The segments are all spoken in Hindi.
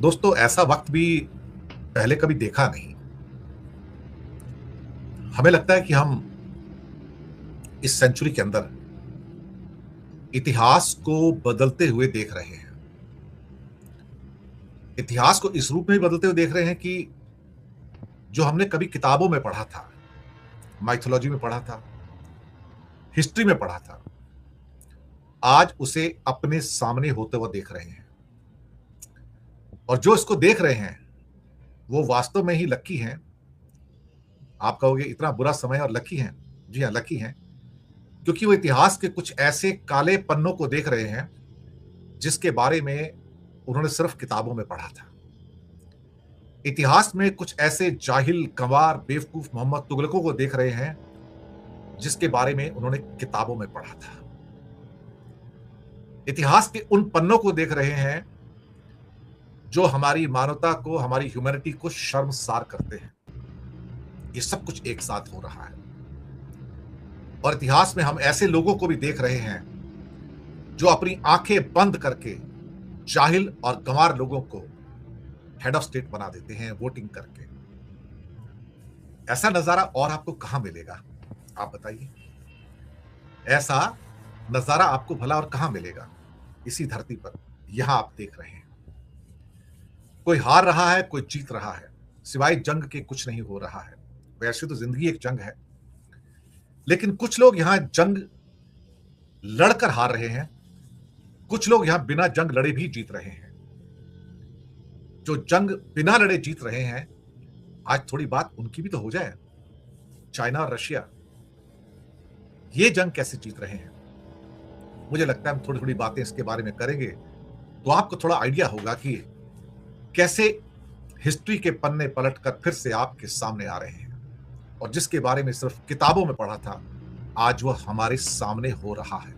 दोस्तों, ऐसा वक्त भी पहले कभी देखा नहीं। हमें लगता है कि हम इस सेंचुरी के अंदर इतिहास को बदलते हुए देख रहे हैं। इतिहास को इस रूप में बदलते हुए देख रहे हैं कि जो हमने कभी किताबों में पढ़ा था, माइथोलॉजी में पढ़ा था, हिस्ट्री में पढ़ा था, आज उसे अपने सामने होते हुए देख रहे हैं। और जो इसको देख रहे हैं, वो वास्तव में ही लकी हैं। आप कहोगे इतना बुरा समय और लकी हैं। जी हाँ, लकी हैं, क्योंकि वो इतिहास के कुछ ऐसे काले पन्नों को देख रहे हैं जिसके बारे में उन्होंने सिर्फ किताबों में पढ़ा था। इतिहास में कुछ ऐसे जाहिल, गंवार, बेवकूफ मोहम्मद तुगलकों को देख रहे हैं जिसके बारे में उन्होंने किताबों में पढ़ा था। इतिहास के उन पन्नों को देख रहे हैं जो हमारी मानवता को, हमारी ह्यूमैनिटी को शर्मसार करते हैं। ये सब कुछ एक साथ हो रहा है। और इतिहास में हम ऐसे लोगों को भी देख रहे हैं जो अपनी आंखें बंद करके जाहिल और गंवार लोगों को हेड ऑफ स्टेट बना देते हैं वोटिंग करके। ऐसा नजारा और आपको कहां मिलेगा? आप बताइए। ऐसा नजारा आपको भला और कहां मिलेगा? इसी धरती पर यहां आप देख रहे हैं। कोई हार रहा है, कोई जीत रहा है, सिवाय जंग के कुछ नहीं हो रहा है। वैसे तो जिंदगी एक जंग है, लेकिन कुछ लोग यहां जंग लड़कर हार रहे हैं, कुछ लोग यहां बिना जंग लड़े भी जीत रहे हैं। जो जंग बिना लड़े जीत रहे हैं, आज थोड़ी बात उनकी भी तो हो जाए। चाइना और रशिया ये जंग कैसे जीत रहे हैं? मुझे लगता है हम थोड़ी थोड़ी बातें इसके बारे में करेंगे तो आपको थोड़ा आइडिया होगा कि कैसे हिस्ट्री के पन्ने पलटकर फिर से आपके सामने आ रहे हैं। और जिसके बारे में सिर्फ किताबों में पढ़ा था, आज वह हमारे सामने हो रहा है।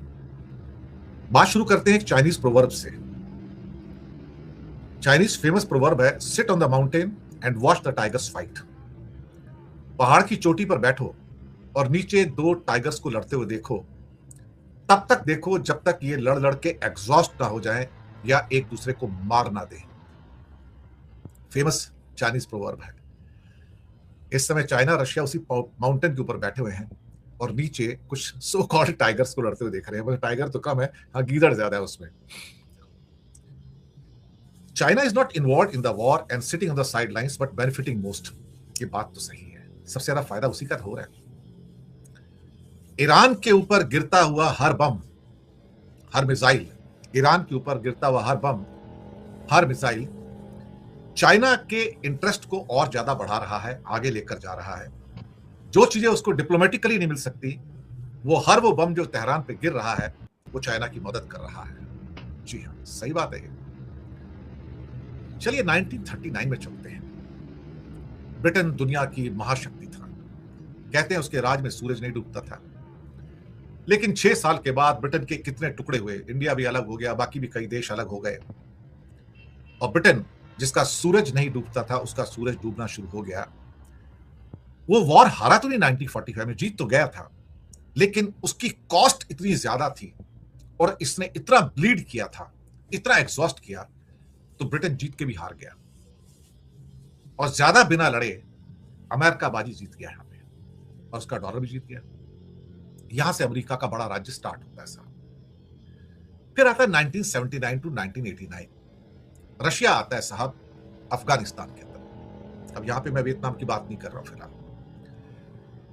बात शुरू करते हैं एक चाइनीज प्रोवर्ब से। चाइनीज फेमस प्रोवर्ब है, sit on the mountain and watch the tigers fight. पहाड़ की चोटी पर बैठो और नीचे दो टाइगर्स को लड़ते हुए देखो। तब तक देखो जब तक ये लड़ लड़ के एग्जॉस्ट ना हो जाए या एक दूसरे को मार ना दे। फेमस चाइनीज प्रोवर्ब है। इस समय चाइना रशिया उसी माउंटेन के ऊपर बैठे हुए हैं और नीचे कुछ सो कॉल्ड टाइगर्स को लड़ते हुए देख रहे हैं। टाइगर तो कम है, हाँ, गीदड़ ज्यादा है उसमें। China is not involve in the war and sitting on the side lines but benefiting most. ये बात तो सही है, सबसे ज्यादा फायदा उसी का हो रहा है। ईरान के ऊपर गिरता हुआ हर बम, हर मिसाइल, ईरान के ऊपर गिरता हुआ हर बम, हर मिसाइल चाइना के इंटरेस्ट को और ज्यादा बढ़ा रहा है, आगे लेकर जा रहा है। जो चीजें उसको डिप्लोमेटिकली नहीं मिल सकती, वो बम जो तेहरान पे गिर रहा है, वो चाइना की मदद कर रहा है। जी हाँ, सही बात है ये। चलिए 1939 में चलते हैं। ब्रिटेन दुनिया की महाशक्ति था। कहते हैं उसके राज में सूरज नहीं डूबता था। लेकिन 6 साल के बाद ब्रिटेन के कितने टुकड़े हुए, इंडिया भी अलग हो गया, बाकी भी कई देश अलग हो गए। और ब्रिटेन जिसका सूरज नहीं डूबता था, उसका सूरज डूबना शुरू हो गया। वो वॉर हारा तो नहीं 1945 में, जीत तो गया था, लेकिन उसकी कॉस्ट इतनी ज्यादा थी और इसने इतना ब्लीड किया था, इतना एग्जॉस्ट किया, तो ब्रिटेन जीत के भी हार गया। और ज्यादा बिना लड़े अमेरिका बाजी जीत गया यहां पे, और उसका डॉलर भी जीत गया। यहां से अमेरिका का बड़ा राज्य स्टार्ट होता है साहब। फिर आता है 1979 टू 1989, रशिया आता है साहब अफगानिस्तान के अंदर। अब यहां पे मैं वियतनाम की बात नहीं कर रहा हूं फिलहाल।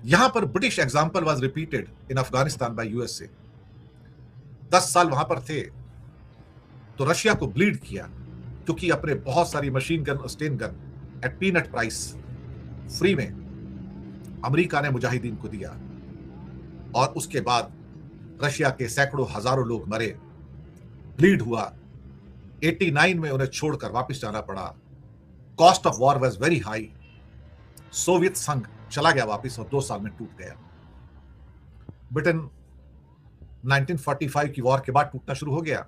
यहां पर British example was repeated in Afghanistan by USA. 10 साल वहां पर थे तो रशिया को ब्लीड किया, क्योंकि अपने बहुत सारी मशीन गन और sten gun at peanut price free में अमेरिका ने मुजाहिदीन को दिया। और उसके बाद रशिया के सैकड़ों हजारों लोग मरे, ब्लीड हुआ। 89 में उन्हें छोड़कर वापस जाना पड़ा। Cost of war was very high. Soviet संघ चला गया वापस और 2 साल में टूट गया। ब्रिटेन 1945 की वॉर के बाद टूटना शुरू हो गया।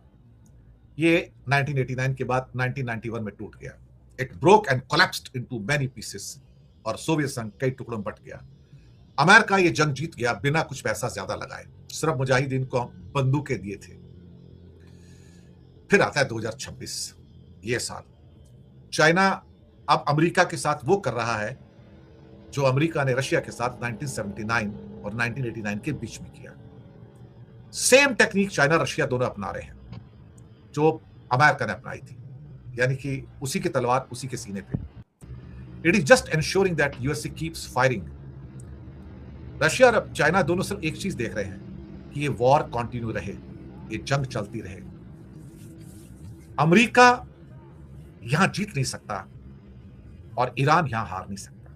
ये 1989 के बाद 1991 में टूट गया। It broke and collapsed into many pieces, और सोवियत संघ कई टुकड़ों में बट गया। अमेरिका ये जंग जीत गया बिना कुछ पैसा ज्यादा लगाए, सिर्फ मुजाहिदीन को बंदूकें दिए थे। फिर आता है 2026, ये साल। चाइना अब अमेरिका के साथ वो कर रहा है जो अमेरिका ने रशिया के साथ 1979 और 1989 के बीच में किया। सेम टेक्निक चाइना रशिया दोनों अपना रहे हैं जो अमेरिका ने अपनाई थी, यानी कि उसी की तलवार उसी के सीने पे। It is just ensuring that USA keeps firing. Russia और चाइना दोनों सिर्फ एक चीज देख रहे हैं कि ये वॉर कंटिन्यू रहे, ये जंग चलती रहे। अमेरिका यहां जीत नहीं सकता और ईरान यहां हार नहीं सकता।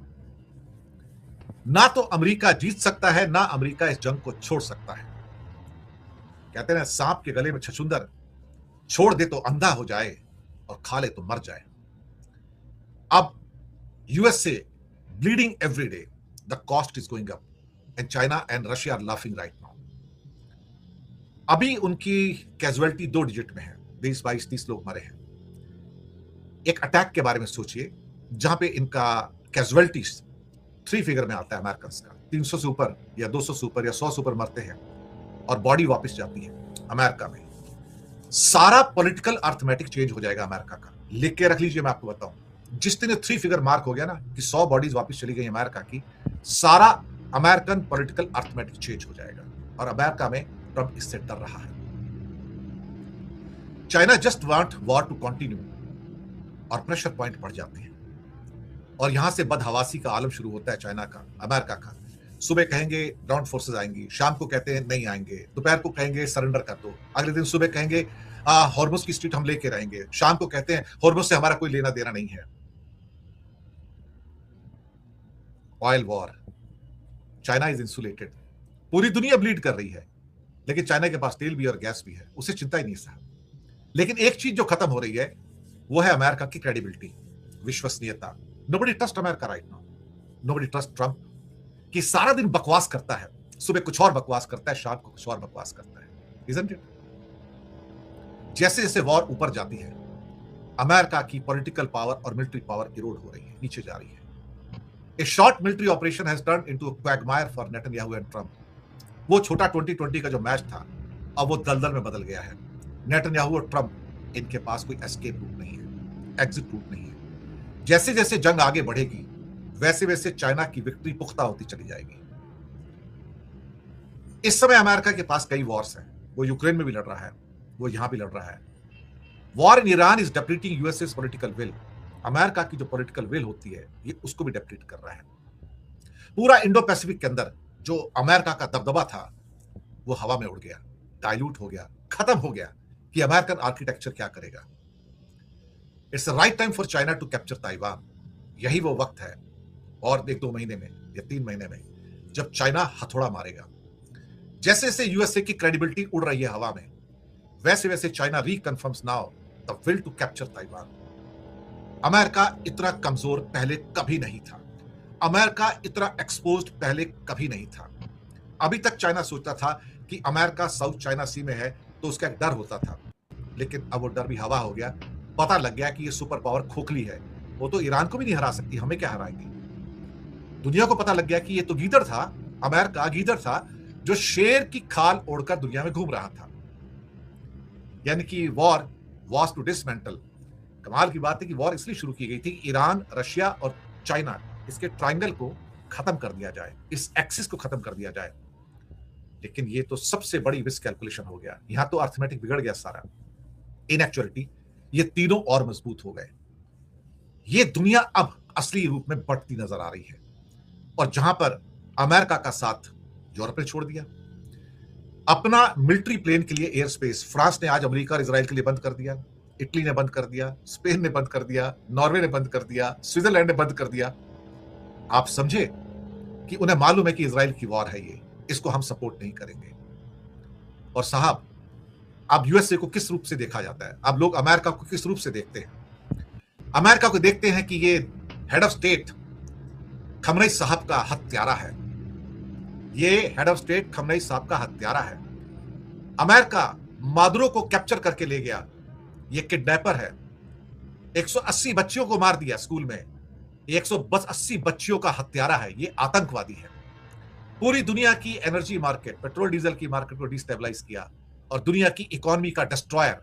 ना तो अमेरिका जीत सकता है, ना अमेरिका इस जंग को छोड़ सकता है। कहते हैं सांप के गले में छछूंदर, छोड़ दे तो अंधा हो जाए और खा ले तो मर जाए। अब USA bleeding every day, the cost is going up and China and Russia are laughing right now. अभी उनकी कैजुअलिटी 2 डिजिट में है, 20-22-30 लोग मरे हैं। एक अटैक के बारे में सोचिए जहां पे इनका कैजुअलिटीज 3 फिगर में आता है अमेरिकन का, 300 से ऊपर या 200 से ऊपर या 100 से ऊपर मरते हैं और बॉडी वापस जाती है अमेरिका में। सारा पॉलिटिकल अर्थमेटिक चेंज हो जाएगा अमेरिका का। लिख के रख लीजिए, मैं आपको बताऊं, जिस दिन 3 फिगर मार्क हो गया ना कि 100 बॉडीज वापस चली गई अमेरिका की, सारा अमेरिकन पॉलिटिकल अर्थमेटिक चेंज हो जाएगा और अमेरिका में ट्रंप इससे डर रहा है। China just want war to continue और प्रेशर पॉइंट बढ़ जाते हैं और यहां से बदहवासी का आलम शुरू होता है चाइना का, अमेरिका का। सुबह कहेंगे ग्राउंड फोर्सेस आएंगी, शाम को कहते हैं नहीं आएंगे, दोपहर को कहेंगे सरेंडर कर दो, अगले दिन सुबह कहेंगे हॉर्मुज की स्ट्रीट हम लेके रहेंगे, शाम को कहते हैं हॉर्मुज से हमारा कोई लेना देना नहीं है। Oil war, China is insulated, पूरी दुनिया ब्लीड कर रही है, लेकिन चाइना के पास तेल भी और गैस भी है, उसे चिंता ही नहीं साहब। लेकिन एक चीज जो खत्म हो रही है वो है अमेरिका की क्रेडिबिलिटी, विश्वसनीयता। Nobody trust America right now, nobody trust Trump, कि सारा दिन बकवास करता है, सुबह कुछ और बकवास करता है, शाम को कुछ और बकवास करता है, इजंट इट? जैसे जैसे वॉर ऊपर जाती है, अमेरिका की पॉलिटिकल पावर और मिलिट्री पावर इरोड हो रही है, नीचे जा रही है। ए short military operation has turned into a Quagmire for Netanyahu and Trump. वो छोटा 2020 का जो मैच था, अब वो दलदल में बदल गया है। नेतन्याहू और ट्रंप, इनके पास कोई एस्केप रूट नहीं है, एग्जिट रूट नहीं है। जैसे जैसे जंग आगे बढ़ेगी, वैसे वैसे चाइना की विक्ट्री पुख्ता होती चली जाएगी। इस समय अमेरिका के पास कई वॉर्स हैं, वो यूक्रेन में भी लड़ रहा है, वो यहां भी लड़ रहा है। War in Iran is depleting US's political will. America की जो पॉलिटिकल विल होती है, ये उसको भी डेप्लीट कर रहा है। पूरा इंडो पैसिफिक के अंदर जो अमेरिका का दबदबा था, वो हवा में उड़ गया, डाइल्यूट हो गया, खत्म हो गया कि अमेरिकन आर्किटेक्चर क्या करेगा। It's the right time for China to capture Taiwan. यही वो वक्त है, और 1-2 महीने में या 3 महीने में, जब चाइना हथौड़ा मारेगा। जैसे जैसे यूएसए की क्रेडिबिलिटी उड़ रही है हवा में, वैसे वैसे China reconfirms now the will to capture Taiwan. America इतना कमजोर पहले कभी नहीं था, अमेरिका इतना एक्सपोज्ड पहले कभी नहीं था। अभी तक चाइना सोचता था कि अमेरिका साउथ चाइना सी में है, तो उसका एक डर होता था, लेकिन अब वो डर भी हवा हो गया। पता लग गया कि ये सुपर पावर खोखली है, वो तो ईरान को भी नहीं हरा सकती, हमें क्या हराएंगी। दुनिया को पता लग गया कि ये तो गीदड़ था, अमेरिका गीदड़ था जो शेर की खाल ओढ़कर दुनिया में घूम रहा था। यानी कि वॉर वाज टू डिसमेंटल। कमाल की बात है कि वॉर इसलिए शुरू की गई थी कि ईरान, रशिया और चाइना, इसके ट्रायंगल को खत्म कर दिया जाए, इस एक्सिस को खत्म कर दिया जाए। लेकिन ये तो सबसे बड़ी मिस कैलकुलेशन हो गया, यहां तो अर्थमेटिक बिगड़ गया सारा। इन एक्चुअलिटी ये तीनों और मजबूत हो गए। ये दुनिया अब असली रूप में बढ़ती नजर आ रही है, और जहां पर अमेरिका का साथ यूरोप ने छोड़ दिया। अपना मिलिट्री प्लेन के लिए एयर स्पेस फ्रांस ने आज अमेरिका और इजराइल के लिए बंद कर दिया, इटली ने बंद कर दिया, स्पेन ने बंद कर दिया, नॉर्वे ने बंद कर दिया, स्विट्जरलैंड ने बंद कर दिया। आप समझे कि उन्हें मालूम है कि इजराइल की वॉर है, ये इसको हम सपोर्ट नहीं करेंगे। और साहब, अब यूएसए को किस रूप से देखा जाता है? अब लोग अमेरिका को किस रूप से देखते हैं? अमेरिका को देखते हैं कि ये हेड ऑफ स्टेट खमनई साहब का हत्यारा है, ये हेड ऑफ स्टेट खमनई साहब का हत्यारा है। अमेरिका मादुरो को कैप्चर करके ले गया, ये किडनैपर है। 180 बच्चियों को मार दिया स्कूल में, 180 बच्चियों का हत्यारा है, ये आतंकवादी है। पूरी दुनिया की एनर्जी मार्केट, पेट्रोल डीजल की मार्केट को डिस्टेबलाइज किया और दुनिया की इकोनॉमी का डिस्ट्रॉयर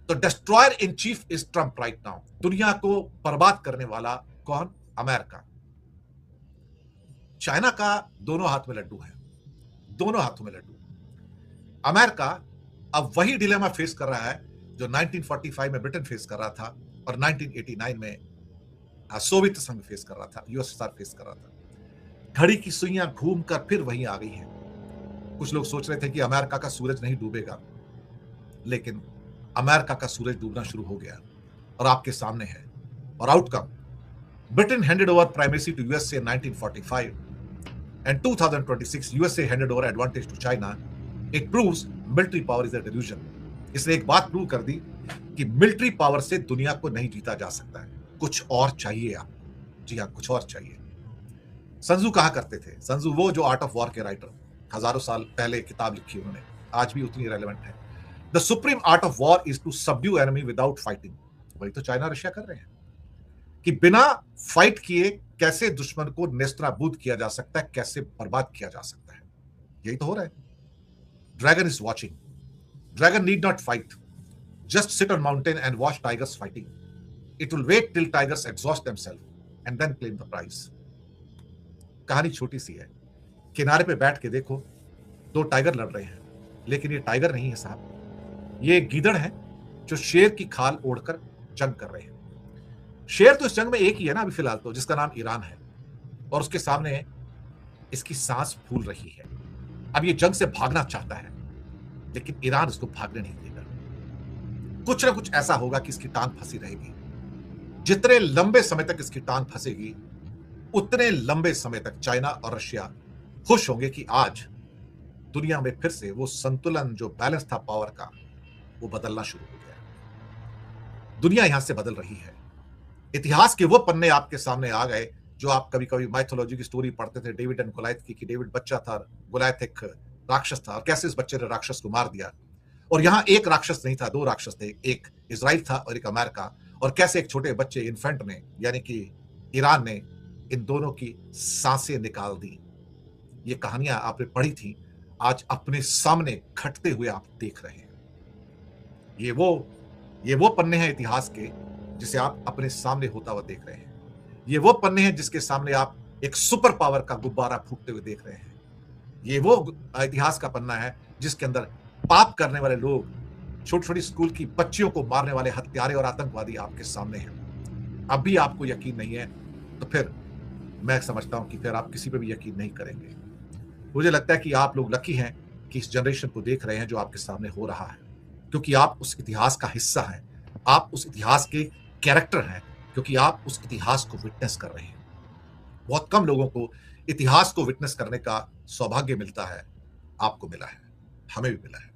तो destroyer in chief is Trump right now. दुनिया को बर्बाद करने वाला कौन? अमेरिका। चाइना का दोनों हाथ में लड्डू है, दोनों हाथों में लड्डू। अमेरिका अब वही डिलेमा फेस कर रहा है जो 1945 में ब्रिटेन फेस कर रहा था और 1989 में सोवियत संघ फेस कर रहा था, यूएसएसआर फेस कर रहा था। घड़ी की सुइयां घूमकर फिर वहीं आ गई हैं। कुछ लोग सोच रहे थे कि अमेरिका का सूरज नहीं डूबेगा, लेकिन अमेरिका का सूरज डूबना शुरू हो गया और आपके सामने है। और outcome, Britain handed over primacy to USA in 1945 and 2026 USA handed over advantage to China. It proves military power is a delusion. इसने एक बात प्रूव कर दी कि मिलिट्री पावर से दुनिया को नहीं जीता जा सकता है, कुछ और चाहिए आपको। जी हाँ, कुछ और चाहिए। संजू कहा करते थे, संजू वो जो आर्ट ऑफ वॉर के राइटर, हजारों साल पहले किताब लिखी उन्होंने, आज भी उतनी रेलेवेंट है। The supreme art of war is to subdue enemy without fighting. वही तो चाइना रशिया कर रहे हैं कि बिना फाइट किए कैसे दुश्मन को नेस्तनाबूद किया जा सकता है, कैसे बर्बाद किया जा सकता है। यही तो हो रहा है। Dragon is watching. Dragon need not fight, just sit on mountain and watch tigers fighting. It will wait till tigers exhaust themself and then claim the prize. कहानी छोटी सी है। किनारे पे बैठ के देखो, दो टाइगर लड़ रहे हैं, लेकिन ये टाइगर नहीं है साहब, ये गीदड़ है जो शेर की खाल ओढ़कर जंग कर रहे हैं। शेर तो इस जंग में एक ही है ना अभी फिलहाल, तो जिसका नाम ईरान है, और उसके सामने इसकी सांस फूल रही है। अब ये जंग से भागना चाहता है, लेकिन ईरान इसको भागने नहीं देगा। कुछ ना कुछ ऐसा होगा कि इसकी टांग फंसी रहेगी। जितने लंबे समय तक इसकी टांग फंसेगी, उतने लंबे समय तक चाइना और रशिया खुश होंगे कि आज दुनिया में फिर से वो संतुलन, जो बैलेंस था पावर का, वो बदलना शुरू हो गया। दुनिया यहां से बदल रही है। इतिहास के वो पन्ने आपके सामने आ गए जो आप कभी कभी माइथोलॉजी की स्टोरी पढ़ते थे, डेविड एंड गोलायत की, कि डेविड बच्चा था, गोलायत एक राक्षस था, और कैसे इस बच्चे ने राक्षस को मार दिया। और यहां एक राक्षस नहीं था, दो राक्षस थे, एक इजराइल था और एक अमेरिका। और कैसे एक छोटे बच्चे इन्फेंट ने, यानी कि ईरान ने, इन दोनों की सांसें निकाल दी। ये कहानियां आपने पढ़ी थी, आज अपने सामने घटते हुए आप देख रहे हैं। ये वो पन्ने हैं इतिहास के जिसे आप अपने सामने होता हुआ देख रहे हैं। ये वो पन्ने हैं जिसके सामने आप एक सुपर पावर का गुब्बारा फूटते हुए देख रहे हैं। ये वो इतिहास का पन्ना है जिसके अंदर पाप करने वाले लोग, छोटी छोटी स्कूल की बच्चियों को मारने वाले हत्यारे और आतंकवादी आपके सामने हैं। अब भी आपको यकीन नहीं है तो फिर मैं समझता हूं कि फिर आप किसी पे भी यकीन नहीं करेंगे। मुझे लगता है कि आप लोग लकी हैं कि इस जनरेशन को देख रहे हैं जो आपके सामने हो रहा है, क्योंकि आप उस इतिहास का हिस्सा हैं, आप उस इतिहास के कैरेक्टर हैं, क्योंकि आप उस इतिहास को विटनेस कर रहे हैं। बहुत कम लोगों को इतिहास को विटनेस करने का सौभाग्य मिलता है। आपको मिला है, हमें भी मिला है।